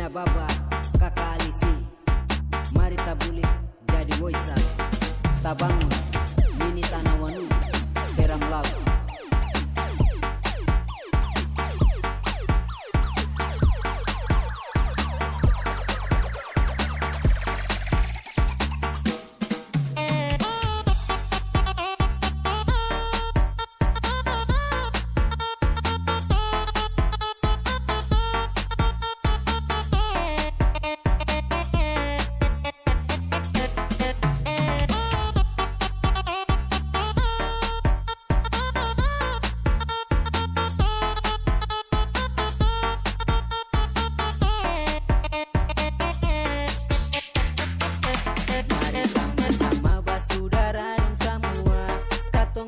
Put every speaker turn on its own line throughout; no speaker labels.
Nina Baba, Kakak Alisi. Mari tabulik jadi woisa, tabangun Nini Tanawanu, Seram Laut.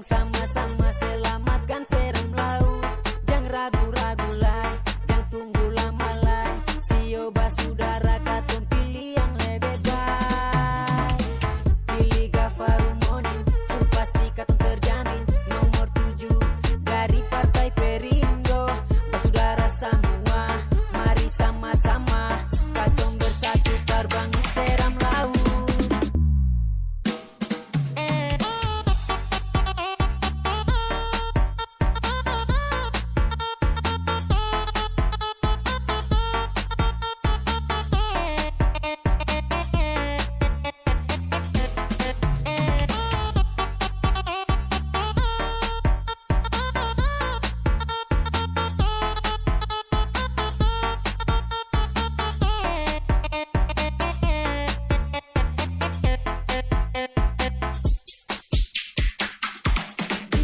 Sama-sama selamatkan Seram Laut. Jangan ragu-ragu lai, jangan tunggu lama lai. Sio basudara katong pilih yang lebih baik. Pilih Gafaru Monin, sun pasti katong terjamin. Nomor 7 dari Partai Perindo. Basudara semua, mari sama-sama katong bersatu terbangun Seram Laut.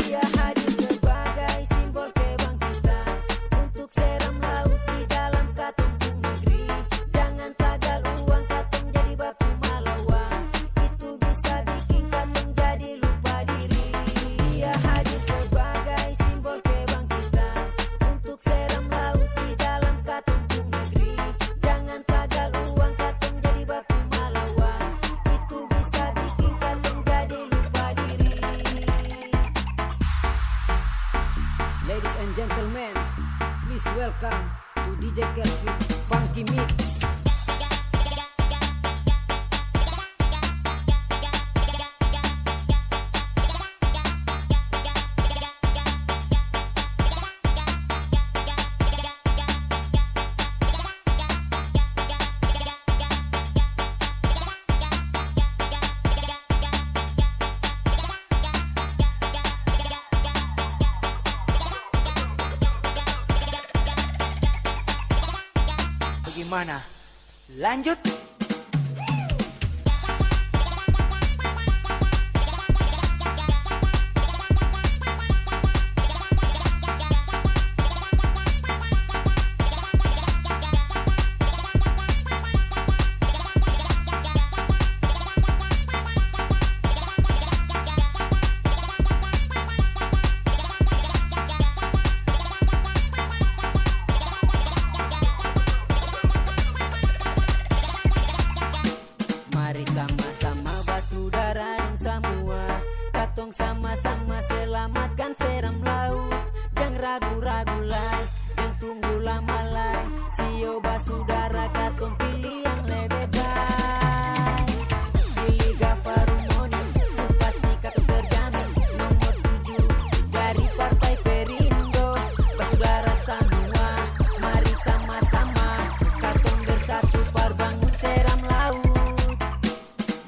Dia hadir sebagai simbol kebangkitan untuk Seram Laut di dalam katong negeri. Jangan tagal uang katong jadi baku melawan, itu bisa bikin katong jadi lupa diri. Dia hadir sebagai simbol kebangkitan untuk Seram Laut di dalam katong negeri. Jangan tagal uang katong jadi baku melawan, itu bisa bikin katong jadi lupa diri.
Ladies and gentlemen, please welcome to DJ Kelvin Funky Mix.
Bagaimana? Lanjut.
Mari sama-sama basudara dong semua, katong sama-sama selamatkan Seram Laut. Jangan ragu-ragu lai, jangan tunggu lama lai. Sio basudara katong pilih yang lebih baik. Pilih Gafaru Monin, sun pasti katong terjamin. Nomor 7 dari Partai Perindo. Basudara semua, mari sama-sama katong bersatu perbangun Seram Laut.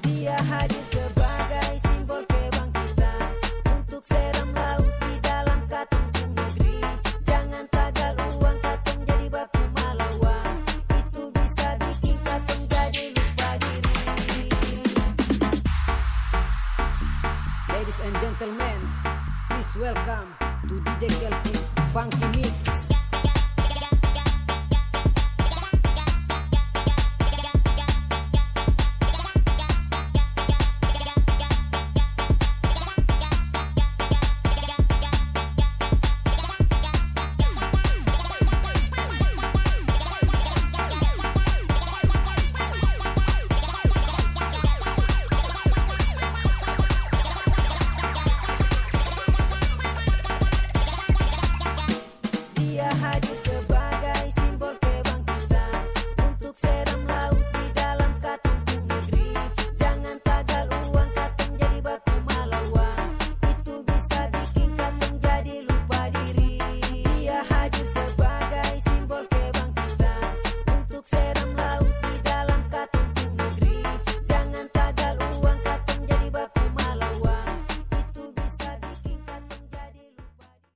Dia hadir sebagai simbol kebangkitan untuk Seram Laut di dalam katong negeri. Jangan tagal uang katong jadi baku melawan, itu bisa bikin katong jadi lupa diri.
Ladies and gentlemen, please welcome to DJ Kelvin Funky Mix.